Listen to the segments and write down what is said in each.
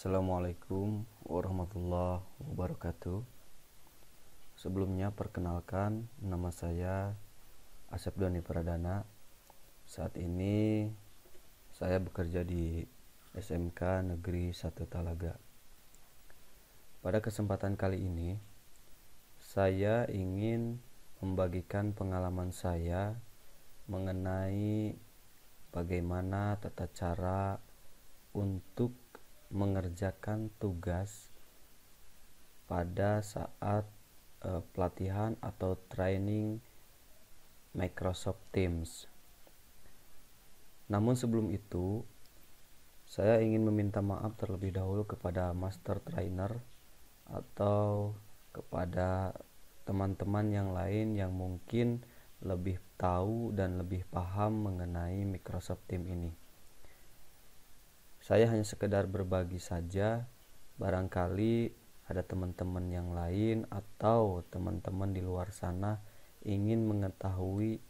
Assalamualaikum warahmatullahi wabarakatuh. Sebelumnya perkenalkan, nama saya Asep Doni Pradana. Saat ini saya bekerja di SMK Negeri 1 Talaga. Pada kesempatan kali ini saya ingin membagikan pengalaman saya mengenai bagaimana tata cara untuk mengerjakan tugas pada saat pelatihan atau training Microsoft Teams. Namun sebelum itu, saya ingin meminta maaf terlebih dahulu kepada master trainer atau kepada teman-teman yang lain yang mungkin lebih tahu dan lebih paham mengenai Microsoft Teams ini. Saya hanya sekedar berbagi saja, barangkali ada teman-teman yang lain atau teman-teman di luar sana ingin mengetahui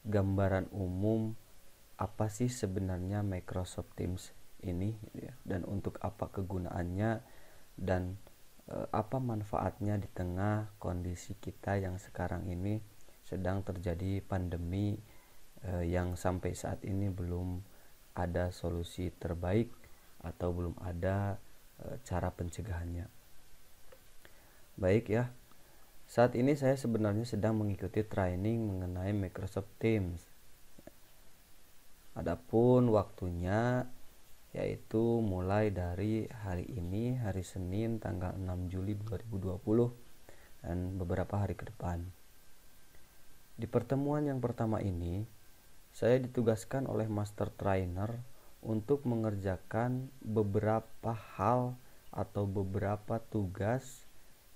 gambaran umum apa sih sebenarnya Microsoft Teams ini dan untuk apa kegunaannya dan apa manfaatnya di tengah kondisi kita yang sekarang ini sedang terjadi pandemi yang sampai saat ini belum ada solusi terbaik atau belum ada cara pencegahannya. Baik ya, saat ini saya sebenarnya sedang mengikuti training mengenai Microsoft Teams. Adapun waktunya yaitu mulai dari hari ini, hari Senin tanggal 6 Juli 2020 dan beberapa hari ke depan. Di pertemuan yang pertama ini, saya ditugaskan oleh master trainer untuk mengerjakan beberapa hal atau beberapa tugas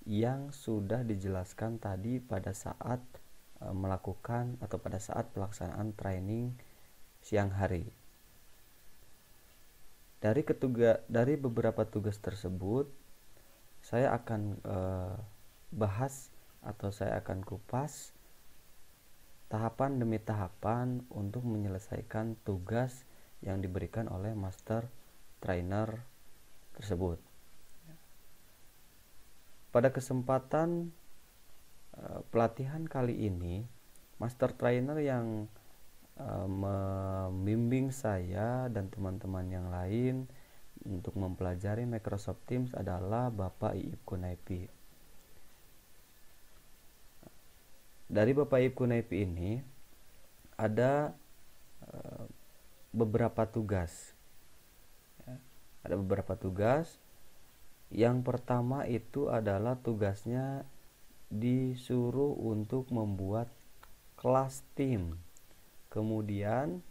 yang sudah dijelaskan tadi pada saat melakukan atau pada saat pelaksanaan training siang hari. Dari beberapa tugas tersebut, saya akan bahas atau saya akan kupas tahapan demi tahapan untuk menyelesaikan tugas yang diberikan oleh master trainer tersebut. Pada kesempatan pelatihan kali ini, master trainer yang membimbing saya dan teman-teman yang lain untuk mempelajari Microsoft Teams adalah Bapak Iip Kunaipi. Dari Bapak Iip Kunaipi ini ada beberapa tugas. Ada beberapa tugas. Yang pertama itu adalah tugasnya disuruh untuk membuat kelas tim. Kemudian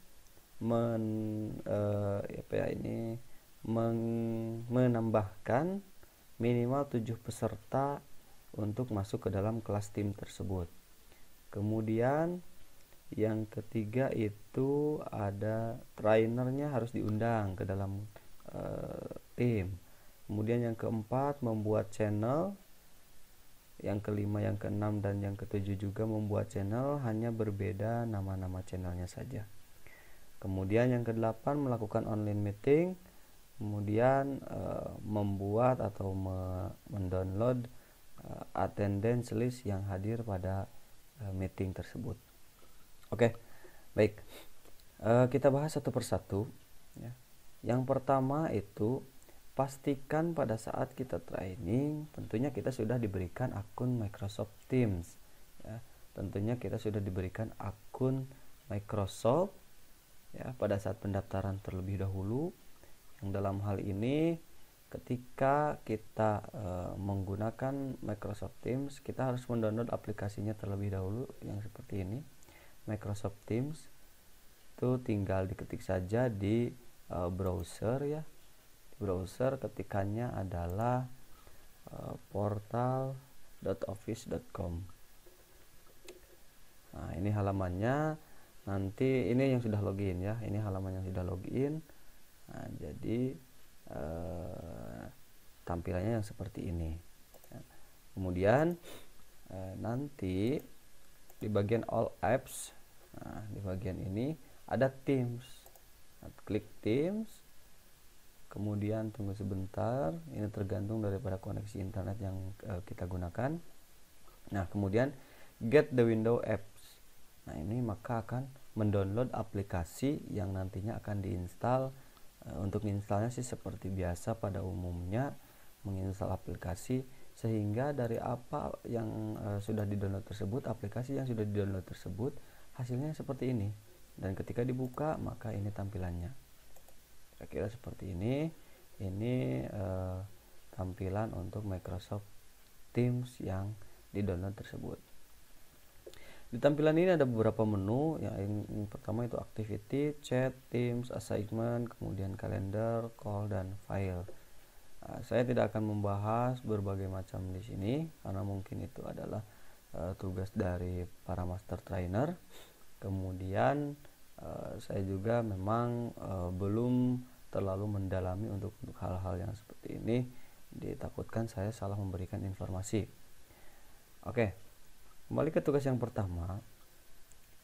menambahkan minimal 7 peserta untuk masuk ke dalam kelas tim tersebut. Kemudian yang ketiga itu ada trainernya harus diundang ke dalam tim. Kemudian yang keempat membuat channel. Yang kelima, yang keenam, dan yang ketujuh juga membuat channel, hanya berbeda nama-nama channelnya saja. Kemudian yang kedelapan melakukan online meeting. Kemudian membuat atau mendownload attendance list yang hadir pada meeting tersebut. Oke, baik. Kita bahas satu persatu. Ya. Yang pertama itu pastikan pada saat kita training, tentunya kita sudah diberikan akun Microsoft Teams. Ya. Tentunya kita sudah diberikan akun Microsoft ya pada saat pendaftaran terlebih dahulu. Yang dalam hal ini ketika kita menggunakan Microsoft Teams, kita harus mendownload aplikasinya terlebih dahulu yang seperti ini, Microsoft Teams. Itu tinggal diketik saja di browser ya. Browser ketikannya adalah portal.office.com. Nah, ini halamannya. Nanti ini yang sudah login ya. Ini halaman yang sudah login. Nah, jadi tampilannya yang seperti ini. Kemudian nanti di bagian all apps, nah, di bagian ini ada Teams. Nah, klik Teams. kemudian tunggu sebentar, ini tergantung daripada koneksi internet yang kita gunakan. Nah, kemudian get the window apps. Nah, ini maka akan mendownload aplikasi yang nantinya akan diinstal. Untuk installnya sih seperti biasa pada umumnya, menginstal aplikasi, sehingga dari apa yang sudah didownload tersebut, aplikasi yang sudah didownload tersebut hasilnya seperti ini, dan ketika dibuka maka ini tampilannya. Kira-kira seperti ini. Ini tampilan untuk Microsoft Teams yang didownload tersebut. Di tampilan ini ada beberapa menu. Yang pertama itu activity, chat, teams, assignment, kemudian calendar, call, dan file. Saya tidak akan membahas berbagai macam di sini karena mungkin itu adalah tugas dari para master trainer. Kemudian saya juga memang belum terlalu mendalami untuk hal-hal yang seperti ini, ditakutkan saya salah memberikan informasi. Oke, kembali ke tugas yang pertama.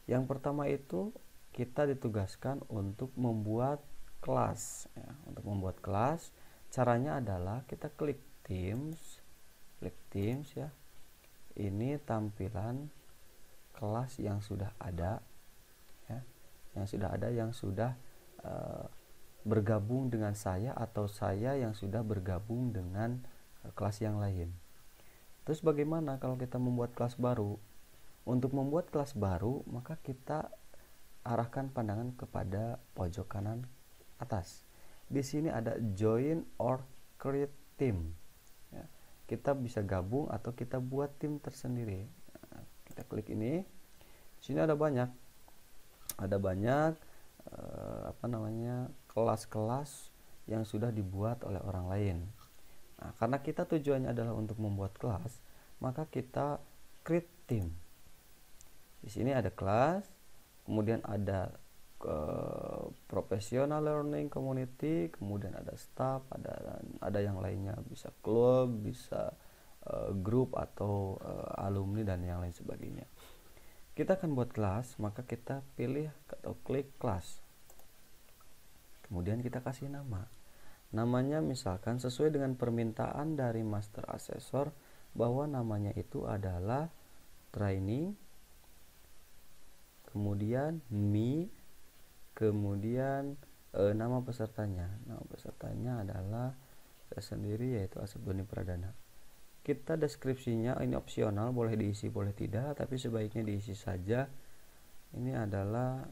Yang pertama itu kita ditugaskan untuk membuat kelas ya. Untuk membuat kelas, caranya adalah kita klik Teams ya. Ini tampilan kelas yang sudah ada ya, yang sudah bergabung dengan saya, atau saya yang sudah bergabung dengan kelas yang lain. Terus bagaimana kalau kita membuat kelas baru? Untuk membuat kelas baru, maka kita arahkan pandangan kepada pojok kanan atas. Di sini ada join or create team. Ya, kita bisa gabung atau kita buat tim tersendiri. Nah, kita klik ini. Di sini ada banyak kelas-kelas yang sudah dibuat oleh orang lain. Nah, karena kita tujuannya adalah untuk membuat kelas, maka kita create team. Di sini ada kelas, kemudian ada professional learning community, kemudian ada staff, ada yang lainnya, bisa klub, bisa grup atau alumni dan yang lain sebagainya. Kita akan buat kelas, maka kita pilih atau klik kelas. Kemudian kita kasih nama. Namanya misalkan sesuai dengan permintaan dari master assessor bahwa namanya itu adalah training, kemudian me, kemudian nama pesertanya. Nama pesertanya adalah saya sendiri, yaitu Asep Doni Pradana. Kita deskripsinya ini opsional, boleh diisi boleh tidak, tapi sebaiknya diisi saja. Ini adalah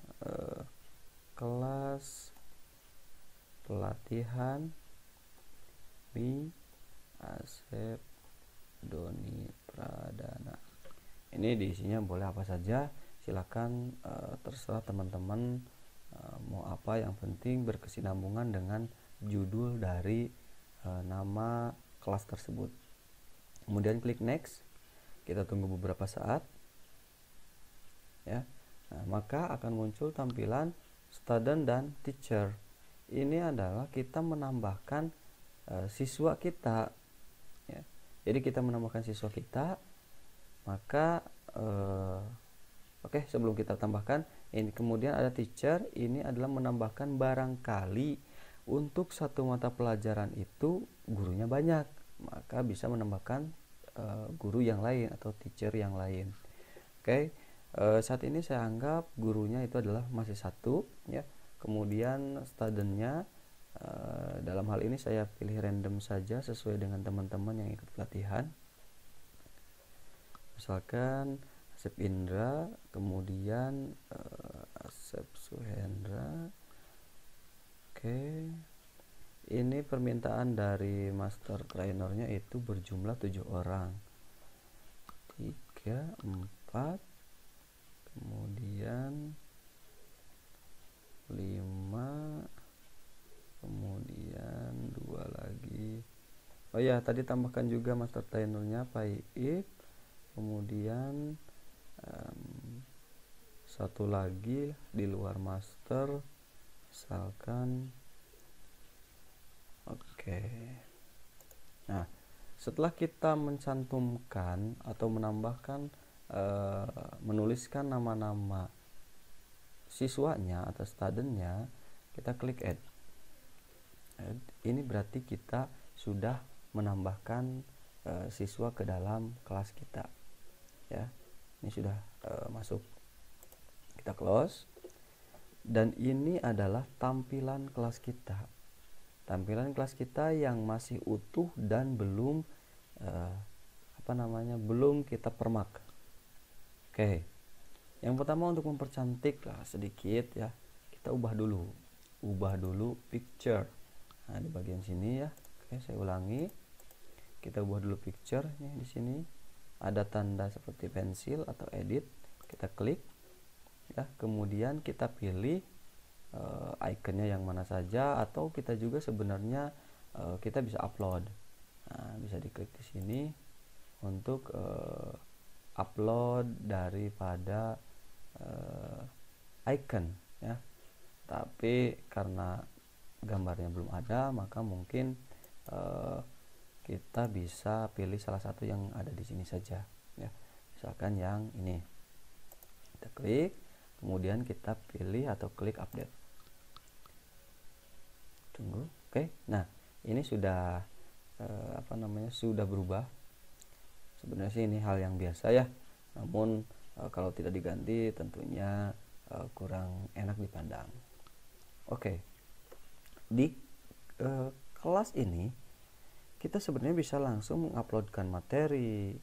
kelas pelatihan Mi Asep Doni Pradana. Ini diisinya boleh apa saja, silakan terserah teman-teman mau apa, yang penting berkesinambungan dengan judul dari nama kelas tersebut. Kemudian klik next, kita tunggu beberapa saat ya. Nah, maka akan muncul tampilan student dan teacher. Ini adalah kita menambahkan siswa kita ya. Jadi kita menambahkan siswa kita, maka oke, sebelum kita tambahkan ini, kemudian ada teacher. Ini adalah menambahkan barangkali untuk satu mata pelajaran itu gurunya banyak, maka bisa menambahkan guru yang lain atau teacher yang lain. Oke, saat ini saya anggap gurunya itu adalah masih satu ya. Kemudian studentnya dalam hal ini saya pilih random saja sesuai dengan teman-teman yang ikut pelatihan. Misalkan Asep Indra, kemudian Asep Suhendra. Oke, ini permintaan dari master trainernya itu berjumlah 7 orang, 3, 4, kemudian 5, kemudian 2 lagi. Oh ya, tadi tambahkan juga master trainernya Pak Iip, kemudian satu lagi di luar master, misalkan. Oke. Nah, setelah kita mencantumkan atau menambahkan menuliskan nama-nama siswanya atau studentnya, kita klik add. Ini berarti kita sudah menambahkan siswa ke dalam kelas kita ya. Ini sudah masuk, kita close. Dan ini adalah tampilan kelas kita, yang masih utuh dan belum belum kita permak. Oke, yang pertama untuk mempercantik lah sedikit ya, kita ubah dulu picture. Nah, di bagian sini ya. Oke, saya ulangi. Kita ubah dulu picture nih. Di sini ada tanda seperti pensil atau edit. Kita klik ya, kemudian kita pilih ikonnya yang mana saja, atau kita juga sebenarnya kita bisa upload. Nah, bisa diklik di sini untuk upload daripada icon ya. Tapi karena gambarnya belum ada, maka mungkin kita bisa pilih salah satu yang ada di sini saja ya. Misalkan yang ini. Kita klik, kemudian kita pilih atau klik update. Tunggu. Oke. Nah, ini sudah sudah berubah. Sebenarnya sih ini hal yang biasa ya. Namun kalau tidak diganti tentunya kurang enak dipandang. Oke. Di kelas ini kita sebenarnya bisa langsung menguploadkan materi,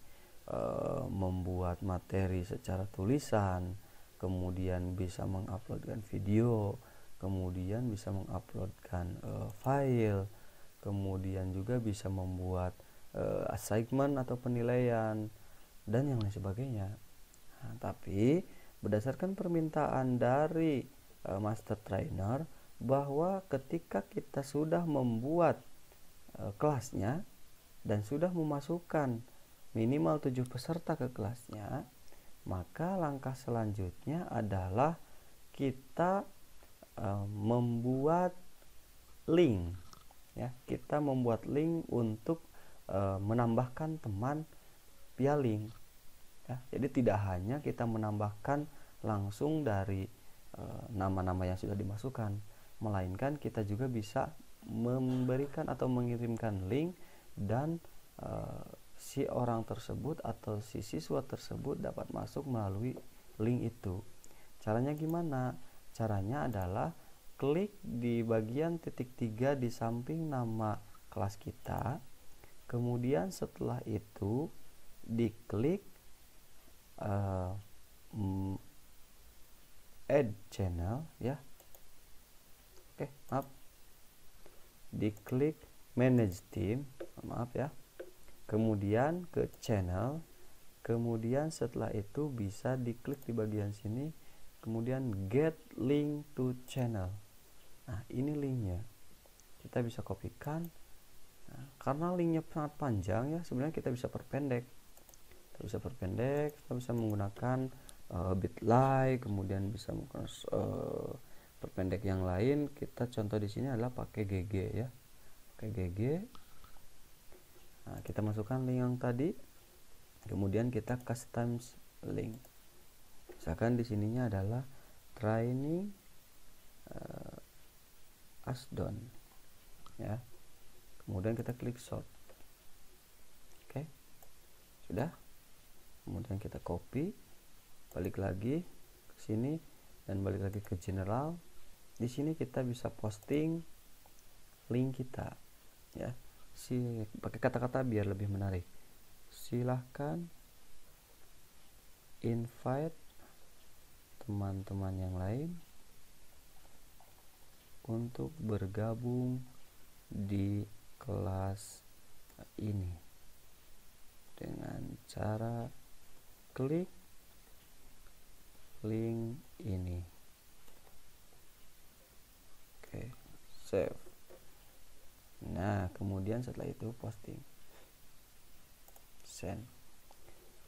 membuat materi secara tulisan, kemudian bisa menguploadkan video, kemudian bisa menguploadkan file, kemudian juga bisa membuat assignment atau penilaian dan yang lain sebagainya. Nah, tapi berdasarkan permintaan dari master trainer bahwa ketika kita sudah membuat kelasnya dan sudah memasukkan minimal 7 peserta ke kelasnya, maka langkah selanjutnya adalah kita membuat link ya. Kita membuat link untuk menambahkan teman via link ya. Jadi tidak hanya kita menambahkan langsung dari nama-nama yang sudah dimasukkan, melainkan kita juga bisa memberikan atau mengirimkan link dan si orang tersebut atau si siswa tersebut dapat masuk melalui link itu. Caranya gimana? Caranya adalah klik di bagian titik 3 di samping nama kelas kita, kemudian setelah itu diklik add channel ya. Oke, maaf, diklik manage team, maaf ya, kemudian ke channel, kemudian setelah itu bisa diklik di bagian sini, kemudian get link to channel. Nah, ini linknya, kita bisa kopikan. Nah, karena linknya sangat panjang ya, sebenarnya kita bisa perpendek. Kita bisa menggunakan bit.ly, kemudian bisa menggunakan perpendek yang lain. Kita contoh di sini adalah pakai GG ya, pakai GG. Nah, kita masukkan link yang tadi, kemudian kita custom link. Misalkan di sininya adalah training Asdon ya. Kemudian kita klik sort. Oke, sudah. Kemudian kita copy, balik lagi ke sini dan balik lagi ke general. Di sini kita bisa posting link kita ya. Pakai kata-kata biar lebih menarik. Silahkan invite teman-teman yang lain untuk bergabung di kelas ini dengan cara klik link ini. Oke, save. Nah, kemudian setelah itu posting, send.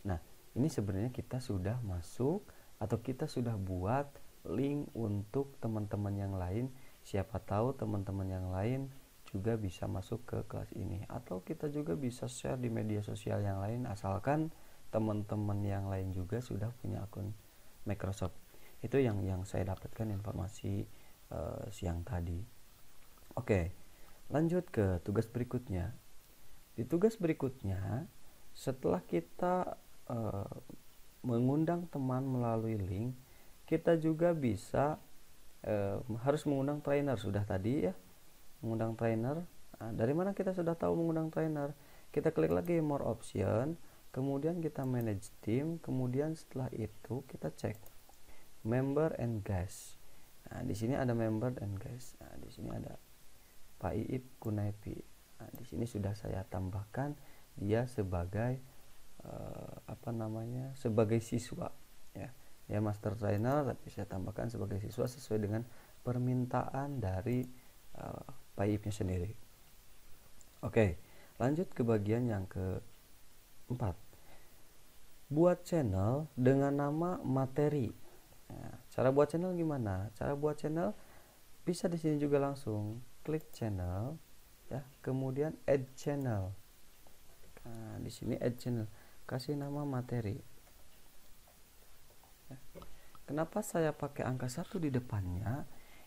Nah, ini sebenarnya kita sudah masuk atau kita sudah buat link untuk teman-teman yang lain. Siapa tahu teman-teman yang lain juga bisa masuk ke kelas ini, atau kita juga bisa share di media sosial yang lain, asalkan teman-teman yang lain juga sudah punya akun Microsoft. Itu yang saya dapatkan informasi siang tadi. Oke, Lanjut ke tugas berikutnya. Di tugas berikutnya, setelah kita mengundang teman melalui link, kita juga bisa harus mengundang trainer. Sudah tadi ya, mengundang trainer. Nah, dari mana kita sudah tahu mengundang trainer? Kita klik lagi more option, kemudian kita manage team, kemudian setelah itu kita cek member and guest. Nah, di sini ada member and guest. Nah, di sini ada Pak Iip Kunaipi. Nah, di sini sudah saya tambahkan dia sebagai sebagai siswa ya. Dia master trainer, tapi saya tambahkan sebagai siswa sesuai dengan permintaan dari Pak Iipnya sendiri. Oke, lanjut ke bagian yang keempat. Buat channel dengan nama materi. Nah, cara buat channel gimana? Cara buat channel bisa di sini juga langsung klik channel ya, kemudian add channel. Nah, di sini add channel, kasih nama materi. Ya. Kenapa saya pakai angka 1 di depannya?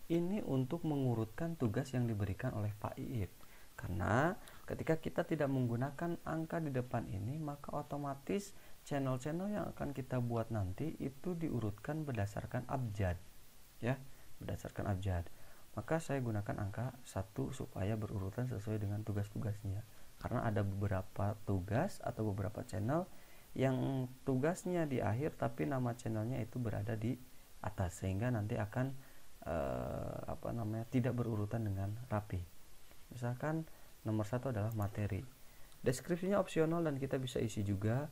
Ini untuk mengurutkan tugas yang diberikan oleh Pak Iip. Karena ketika kita tidak menggunakan angka di depan ini, maka otomatis channel-channel yang akan kita buat nanti itu diurutkan berdasarkan abjad ya, berdasarkan abjad. Maka saya gunakan angka 1 supaya berurutan sesuai dengan tugas-tugasnya. Karena ada beberapa tugas atau beberapa channel yang tugasnya di akhir tapi nama channelnya itu berada di atas, sehingga nanti akan tidak berurutan dengan rapi. Misalkan nomor 1 adalah materi. Deskripsinya opsional dan kita bisa isi juga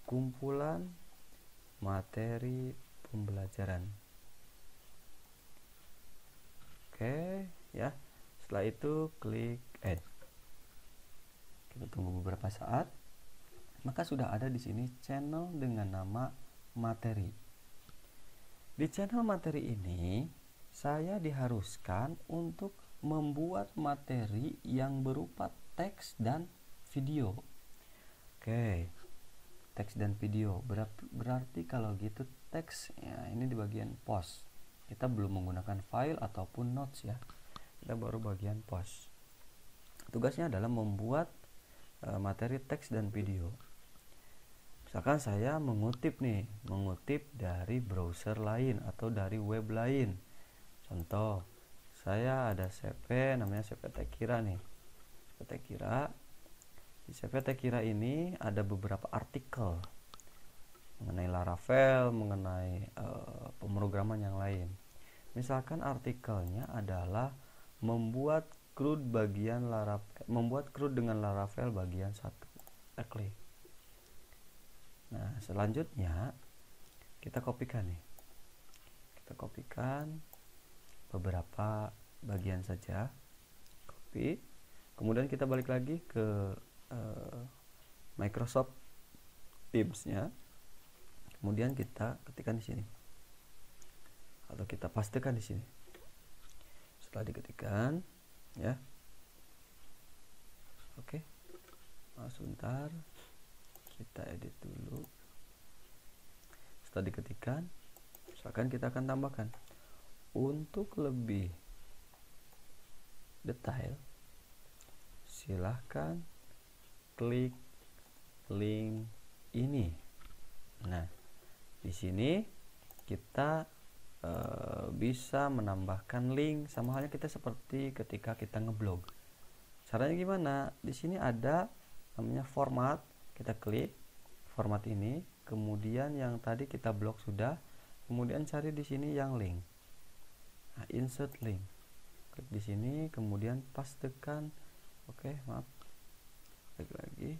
kumpulan materi pembelajaran. Oke, ya. Setelah itu klik add. Kita tunggu beberapa saat. Maka sudah ada di sini channel dengan nama materi. Di channel materi ini saya diharuskan untuk membuat materi yang berupa teks dan video. Oke, teks dan video. Berarti kalau gitu teks ya, ini di bagian post. Kita belum menggunakan file ataupun notes ya. Kita baru bagian post. Tugasnya adalah membuat materi teks dan video. Misalkan saya mengutip dari browser lain atau dari web lain. Contoh, saya ada CV namanya CV Tekira nih. CV Tekira. Di CV Tekira ini ada beberapa artikel mengenai Laravel, mengenai pemrograman yang lain. Misalkan artikelnya adalah membuat CRUD dengan Laravel bagian 1. Kita klik. Nah, selanjutnya kita kopikan nih. Kita kopikan beberapa bagian saja. Copy. Kemudian kita balik lagi ke Microsoft Teams-nya. Kemudian kita ketikkan di sini. Atau kita pastekan di sini. Setelah diketikkan, ya. Oke. Sebentar. Kita edit dulu. Setelah diketikkan, misalkan kita akan tambahkan. Untuk lebih detail, silahkan klik link ini. Nah, di sini kita bisa menambahkan link, sama halnya kita seperti ketika kita ngeblog. Caranya gimana? Di sini ada namanya format. Kita klik format ini, kemudian yang tadi kita blok sudah, kemudian cari di sini yang link. Nah, insert link. Klik di sini, kemudian pastekan. Oke, maaf. Klik lagi.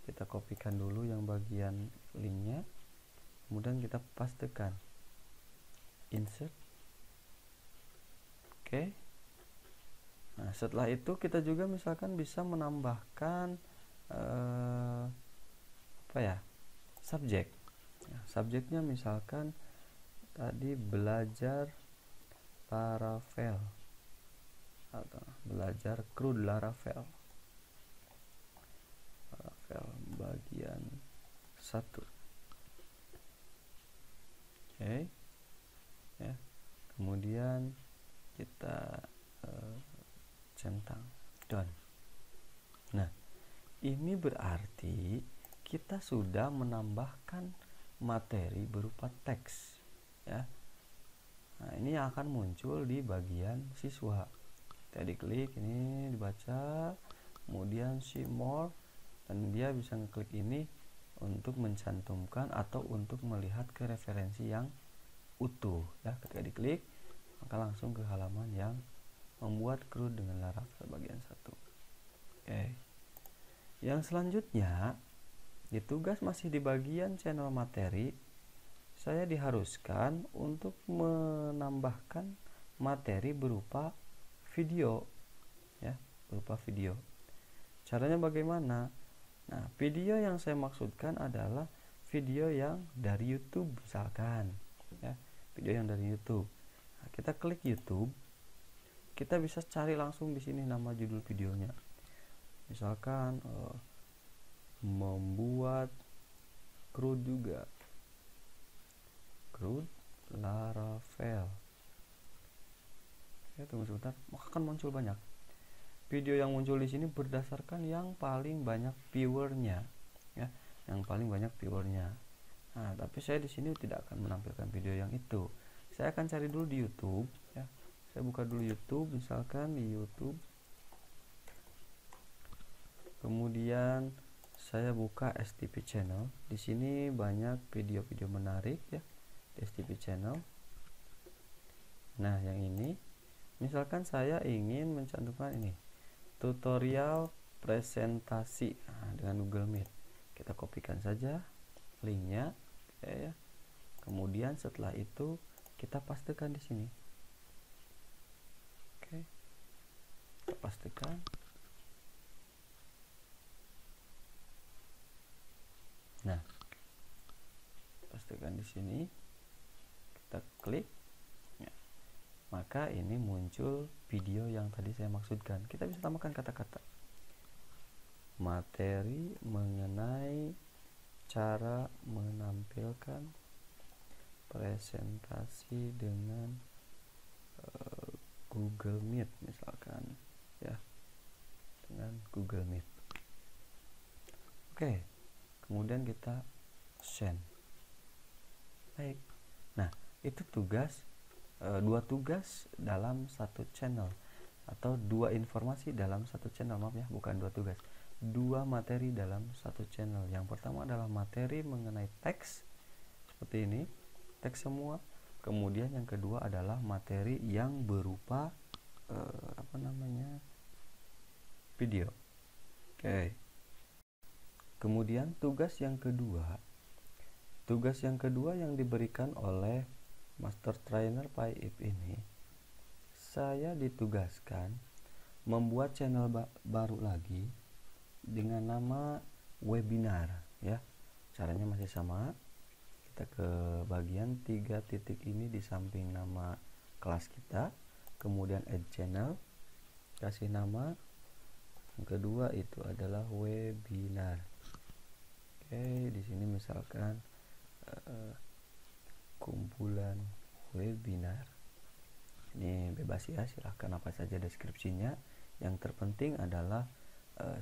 Kita kopikan dulu yang bagian linknya, kemudian kita pastekan. Insert. Oke. Nah, setelah itu kita juga misalkan bisa menambahkan subjek. Nah, subjeknya misalkan tadi belajar Laravel atau belajar CRUD Laravel bagian 1. Oke. Ya. Kemudian kita centang. Done. Nah, ini berarti kita sudah menambahkan materi berupa teks ya. Nah, ini akan muncul di bagian siswa. Kita diklik, ini dibaca, kemudian see more, dan dia bisa ngeklik ini untuk mencantumkan atau untuk melihat ke referensi yang utuh ya. Ketika diklik, maka langsung ke halaman yang membuat CRUD dengan Laravel bagian 1. Oke. Yang selanjutnya, di tugas masih di bagian channel materi, saya diharuskan untuk menambahkan materi berupa video ya, berupa video. Caranya bagaimana? Nah, video yang saya maksudkan adalah video yang dari YouTube misalkan ya, video yang dari YouTube. Nah, kita klik YouTube, kita bisa cari langsung di sini nama judul videonya. Misalkan membuat CRUD juga, CRUD Laravel. Oke, tunggu sebentar, maka akan muncul banyak video yang muncul di sini berdasarkan yang paling banyak viewernya ya, yang paling banyak viewernya. Nah, tapi saya di sini tidak akan menampilkan video yang itu. Saya akan cari dulu di YouTube ya. Saya buka dulu YouTube, misalkan di YouTube. Kemudian saya buka STP channel. Di sini banyak video-video menarik ya di STP channel. Nah, yang ini misalkan saya ingin mencantumkan ini tutorial presentasi dengan Google Meet. Kita kopikan saja linknya ya. Kemudian setelah itu kita pastikan di sini. Oke. Kita pastikan. Nah, pastikan di sini, kita klik ya. Maka ini muncul video yang tadi saya maksudkan. Kita bisa tambahkan kata-kata materi mengenai cara menampilkan presentasi dengan Google Meet misalkan ya, dengan Google Meet. Oke. Kemudian kita send. Baik. Nah, itu tugas, dua tugas dalam satu channel, atau dua informasi dalam satu channel. Maaf ya, bukan dua tugas, dua materi dalam satu channel. Yang pertama adalah materi mengenai teks seperti ini, teks semua. Kemudian yang kedua adalah materi yang berupa video. Oke. Kemudian tugas yang kedua yang diberikan oleh Master Trainer PyIP ini, saya ditugaskan membuat channel baru lagi dengan nama webinar ya. Caranya masih sama. Kita ke bagian 3 titik ini di samping nama kelas kita, kemudian add channel, kasih nama. Yang kedua itu adalah webinar. Oke, di sini misalkan kumpulan webinar. Ini bebas ya, silahkan apa saja deskripsinya. Yang terpenting adalah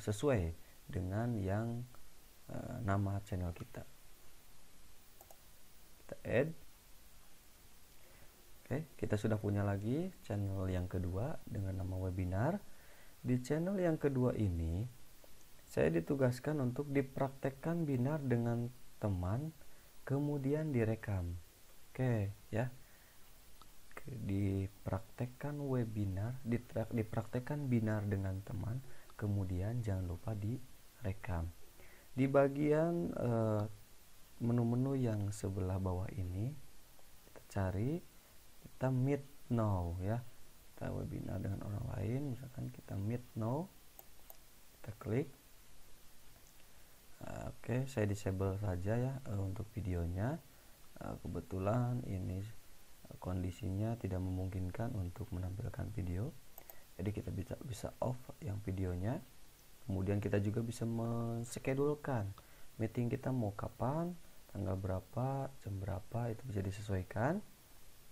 sesuai dengan yang nama channel kita. Kita add. Oke, kita sudah punya lagi channel yang kedua dengan nama webinar. Di channel yang kedua ini saya ditugaskan untuk dipraktekkan binar dengan teman, kemudian direkam. Oke ya, dipraktekkan webinar, dipraktekkan binar dengan teman, kemudian jangan lupa direkam. Di bagian menu-menu yang sebelah bawah ini, kita cari, kita meet now ya. Kita webinar dengan orang lain, misalkan kita meet now, kita klik. Oke, saya disable saja ya untuk videonya. Kebetulan ini kondisinya tidak memungkinkan untuk menampilkan video, jadi kita bisa off yang videonya. Kemudian kita juga bisa menschedulekan meeting kita mau kapan, tanggal berapa, jam berapa, itu bisa disesuaikan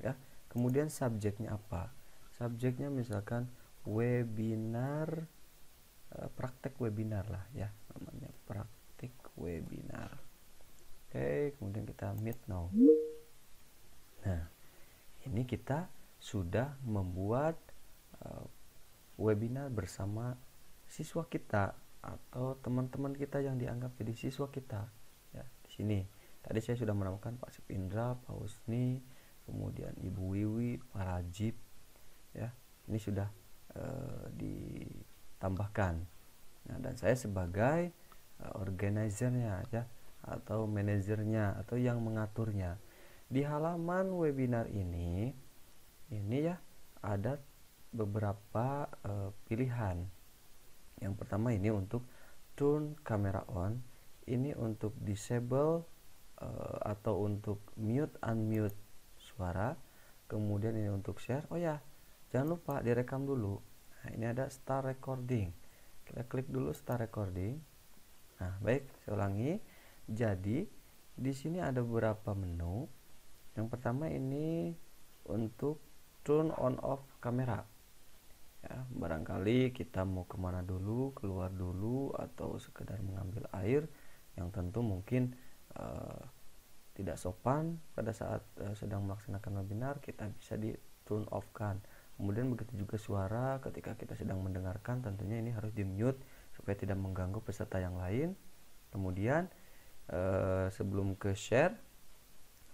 ya. Kemudian subjeknya apa? Subjeknya misalkan webinar, praktek webinar lah ya, namanya praktik webinar. Oke, kemudian kita meet now. Nah, ini kita sudah membuat webinar bersama siswa kita atau teman-teman kita yang dianggap jadi siswa kita ya. Di sini tadi saya sudah menemukan Pak Sipindra, Pak Husni, kemudian Ibu Wiwi, Pak Rajib ya. Ini sudah ditambahkan. Nah, dan saya sebagai organizernya ya, atau manajernya atau yang mengaturnya. Di halaman webinar ini ya ada beberapa pilihan. Yang pertama ini untuk turn camera on, ini untuk disable atau untuk mute unmute suara, kemudian ini untuk share. Oh ya, jangan lupa direkam dulu. Nah, ini ada start recording, kita klik dulu start recording. Nah, baik, saya ulangi. Jadi di sini ada beberapa menu. Yang pertama ini untuk turn on off kamera ya, barangkali kita mau kemana dulu, keluar dulu, atau sekedar mengambil air yang tentu mungkin tidak sopan pada saat sedang melaksanakan webinar, kita bisa di turn off kan. Kemudian begitu juga suara ketika kita sedang mendengarkan, tentunya ini harus di mute supaya tidak mengganggu peserta yang lain. Kemudian sebelum ke share,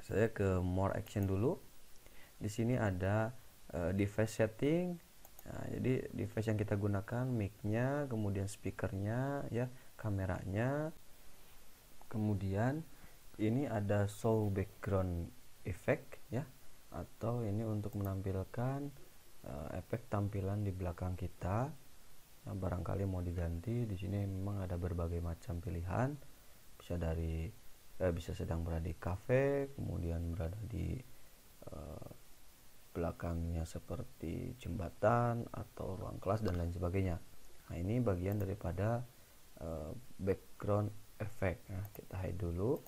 saya ke more action dulu. Di sini ada device setting. Nah, jadi device yang kita gunakan mic-nya, kemudian speakernya ya, kameranya. Kemudian ini ada show background effect ya, atau ini untuk menampilkan efek tampilan di belakang kita. Nah, barangkali mau diganti. Di sini memang ada berbagai macam pilihan. Bisa dari bisa sedang berada di cafe, kemudian berada di belakangnya seperti jembatan atau ruang kelas dan lain sebagainya. Nah, ini bagian daripada background effect. Nah, kita hide dulu.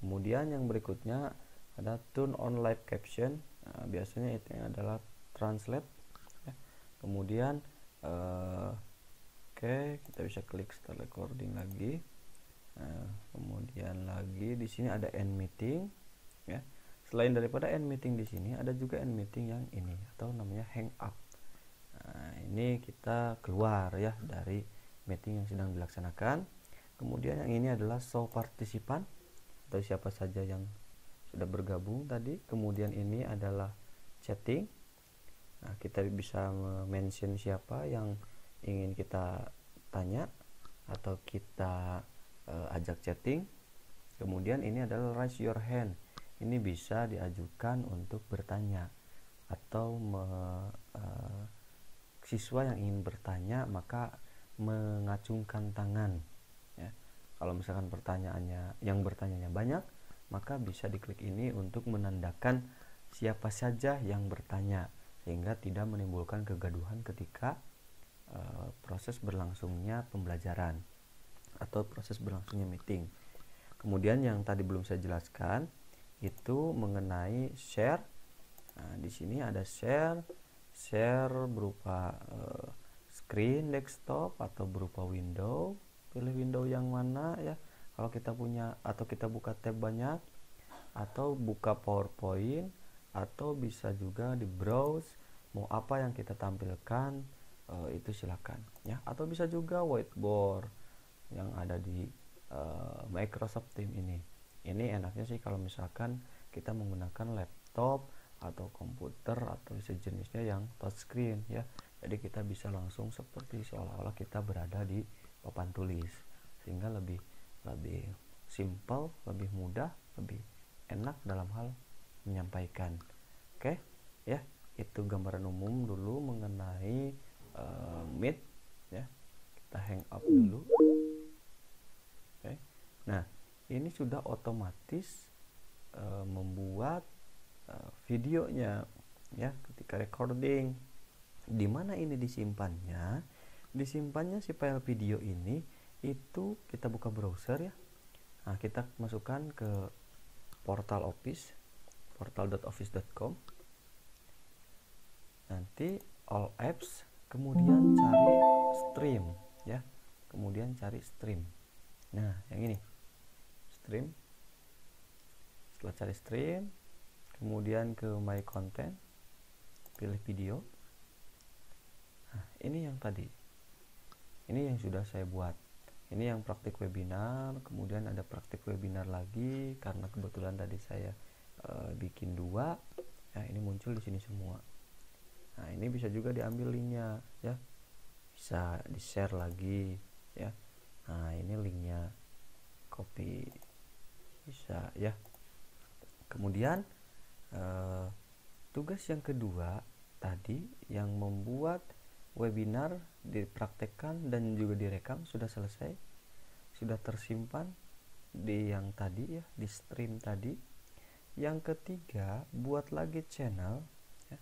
Kemudian yang berikutnya ada turn on live caption. Nah, biasanya itu adalah translate ya. Kemudian kita bisa klik start recording lagi. Nah, kemudian lagi di sini ada end meeting ya. Selain daripada end meeting di sini ada juga end meeting yang ini atau namanya hangout. Nah, ini kita keluar ya dari meeting yang sedang dilaksanakan. Kemudian yang ini adalah show partisipan atau siapa saja yang sudah bergabung tadi. Kemudian ini adalah chatting. Nah, kita bisa mention siapa yang ingin kita tanya atau kita ajak chatting. Kemudian ini adalah raise your hand. Ini bisa diajukan untuk bertanya atau siswa yang ingin bertanya maka mengacungkan tangan ya. Kalau misalkan pertanyaannya yang bertanyanya banyak, maka bisa diklik ini untuk menandakan siapa saja yang bertanya sehingga tidak menimbulkan kegaduhan ketika proses berlangsungnya pembelajaran atau proses berlangsungnya meeting. Kemudian yang tadi belum saya jelaskan itu mengenai share. Nah, di sini ada share berupa screen desktop atau berupa window. Pilih window yang mana ya. Kalau kita punya atau kita buka tab banyak atau buka PowerPoint atau bisa juga di browse mau apa yang kita tampilkan itu silakan ya. Atau bisa juga whiteboard yang ada di Microsoft Teams ini. Ini enaknya sih kalau misalkan kita menggunakan laptop atau komputer atau sejenisnya yang touchscreen ya. Jadi kita bisa langsung seperti seolah-olah kita berada di papan tulis sehingga lebih simple, lebih mudah, lebih enak dalam hal menyampaikan. Oke, ya. Itu gambaran umum dulu mengenai Meet ya. Kita hang up dulu. Oke. Nah, ini sudah otomatis membuat videonya ya ketika recording. Di mana ini disimpannya? Disimpannya si file video ini itu kita buka browser ya. Nah, kita masukkan ke portal Office, portal.office.com. Nanti all apps kemudian cari stream ya, kemudian cari stream. Nah yang ini stream. Setelah cari stream, kemudian ke my content, pilih video. Nah ini yang tadi, ini yang sudah saya buat. Ini yang praktik webinar, kemudian ada praktik webinar lagi karena kebetulan tadi saya bikin 2. Nah ini muncul di sini semua. Nah ini bisa juga diambil linknya ya, bisa di share lagi ya. Nah ini linknya, copy bisa ya. Kemudian tugas yang kedua tadi yang membuat webinar dipraktekkan dan juga direkam sudah selesai, sudah tersimpan di yang tadi ya, di stream tadi. Yang ketiga, buat lagi channel ya.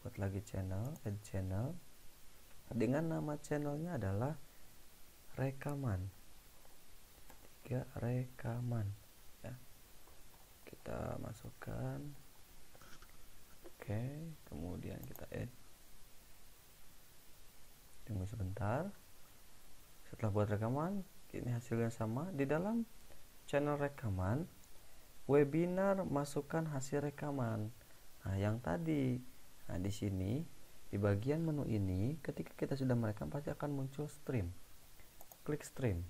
Buat lagi channel, add channel dengan nama channelnya adalah rekaman. Rekaman ya. Kita masukkan. Oke, kemudian kita add. Tunggu sebentar. Setelah buat rekaman, ini hasilnya sama. Di dalam channel rekaman, webinar masukkan hasil rekaman. Nah, yang tadi, nah di sini di bagian menu ini, ketika kita sudah merekam pasti akan muncul stream. Klik stream.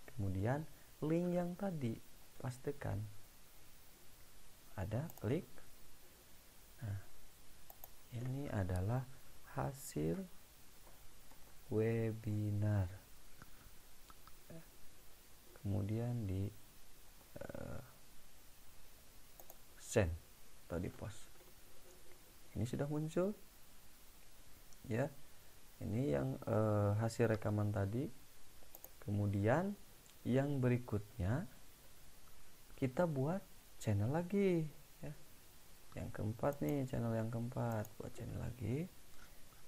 Kemudian link yang tadi pastikan ada, klik. Nah, ini adalah hasil webinar. Kemudian di send atau di post. Ini sudah muncul ya. Ini yang hasil rekaman tadi. Kemudian yang berikutnya kita buat channel lagi ya. Yang keempat nih, channel yang keempat, buat channel lagi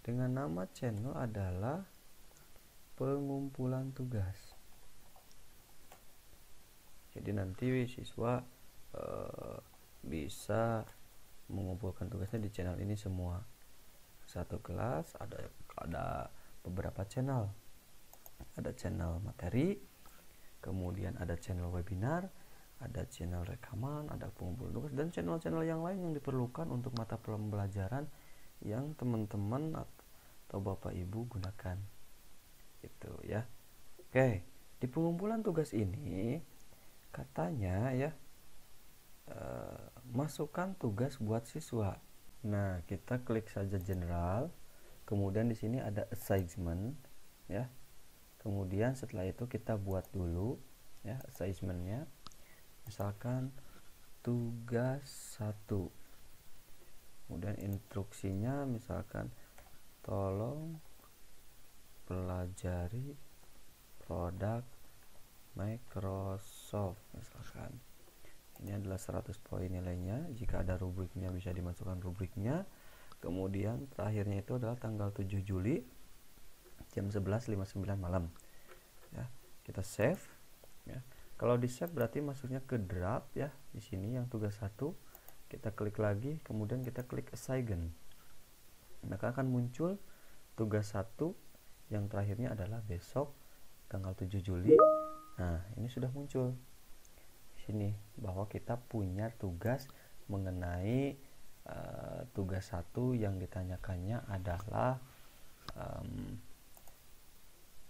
dengan nama channel adalah pengumpulan tugas. Jadi nanti siswa bisa mengumpulkan tugasnya di channel ini semua. Satu kelas ada beberapa channel. Ada channel materi, kemudian ada channel webinar, ada channel rekaman, ada pengumpulan tugas, dan channel-channel yang lain yang diperlukan untuk mata pembelajaran yang teman-teman atau Bapak Ibu gunakan. Itu ya. Oke, di pengumpulan tugas ini katanya ya, masukkan tugas buat siswa. Nah, kita klik saja general, kemudian di sini ada assignment ya. Kemudian setelah itu kita buat dulu ya assignmentnya, misalkan tugas 1. Kemudian instruksinya misalkan tolong pelajari produk Microsoft misalkan. Ini adalah 100 poin nilainya. Jika ada rubriknya bisa dimasukkan rubriknya. Kemudian terakhirnya itu adalah tanggal 7 Juli jam 11.59 malam. Ya, kita save ya. Kalau di save berarti masuknya ke draft ya. Di sini yang tugas 1, kita klik lagi, kemudian kita klik assign. Maka akan muncul tugas 1 yang terakhirnya adalah besok tanggal 7 Juli. Nah, ini sudah muncul di sini bahwa kita punya tugas mengenai tugas 1 yang ditanyakannya adalah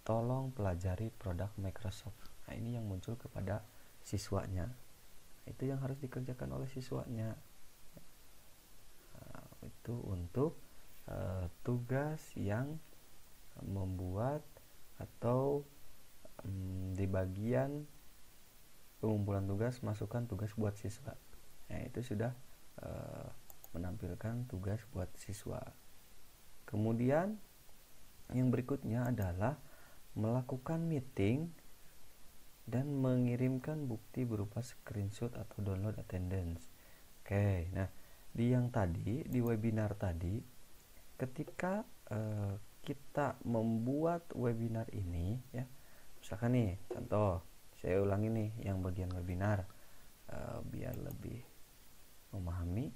tolong pelajari produk Microsoft. Nah, ini yang muncul kepada siswanya. Itu yang harus dikerjakan oleh siswanya. Nah, itu untuk tugas yang membuat atau di bagian pengumpulan tugas, masukkan tugas buat siswa. Nah, itu sudah menampilkan tugas buat siswa. Kemudian yang berikutnya adalah melakukan meeting dan mengirimkan bukti berupa screenshot atau download attendance. Oke, nah di yang tadi, di webinar tadi, ketika kita membuat webinar ini ya, misalkan nih contoh, saya ulangi nih yang bagian webinar biar lebih memahami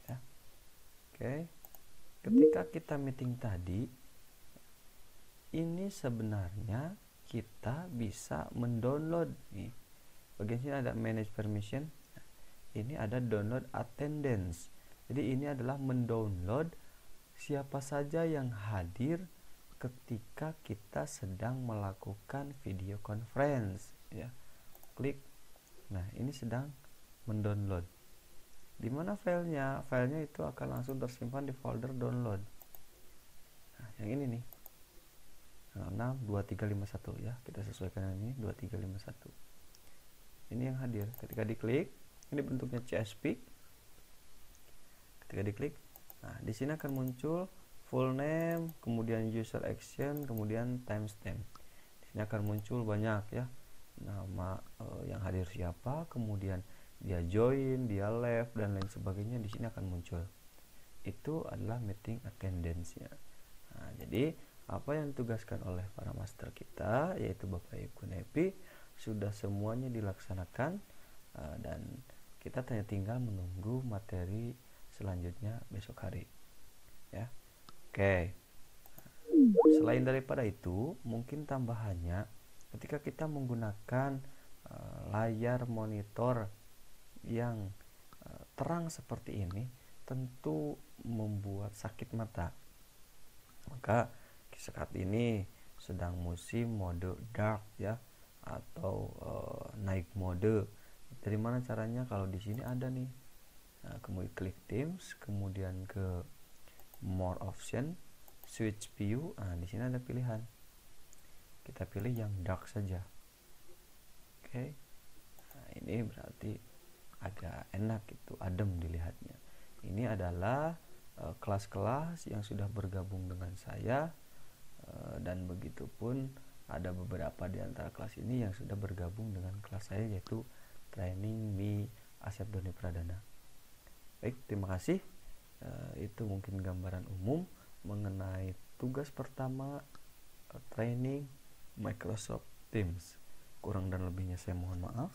ya. Oke, ketika kita meeting tadi ini sebenarnya kita bisa mendownload nih. Bagian sini ada manage permission. Ini ada download attendance. Jadi ini adalah mendownload siapa saja yang hadir ketika kita sedang melakukan video conference ya. Klik. Nah, ini sedang mendownload. Di mana filenya? Filenya itu akan langsung tersimpan di folder download. Nah, yang ini nih. 62351 ya. Kita sesuaikan ini 2351. Ini yang hadir. Ketika diklik, ini bentuknya CSP. Ketika diklik, nah di sini akan muncul full name, kemudian user action, kemudian timestamp. Di sini akan muncul banyak ya, nama yang hadir siapa, kemudian dia join, dia left, dan lain sebagainya. Di sini akan muncul. Itu adalah meeting attendance-nya. Nah, jadi apa yang ditugaskan oleh para master kita, yaitu Bapak Ibu Nepi, sudah semuanya dilaksanakan, dan kita hanya tinggal menunggu materi selanjutnya besok hari ya. Oke. Selain daripada itu, mungkin tambahannya ketika kita menggunakan layar monitor yang terang seperti ini, tentu membuat sakit mata. Maka saat ini sedang musim mode dark ya, atau naik mode. Dari mana caranya? Kalau di sini ada nih. Nah, kemudian klik Teams, kemudian ke More Option, Switch View. Nah, di sini ada pilihan. Kita pilih yang dark saja. Oke. Nah, ini berarti agak enak itu, adem dilihatnya. Ini adalah kelas-kelas yang sudah bergabung dengan saya, dan begitupun ada beberapa di antara kelas ini yang sudah bergabung dengan kelas saya, yaitu Training Me Asep Doni Pradana. Baik, terima kasih. Itu mungkin gambaran umum mengenai tugas pertama training Microsoft Teams. Kurang dan lebihnya saya mohon maaf.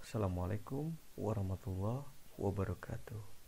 Assalamualaikum warahmatullahi wabarakatuh.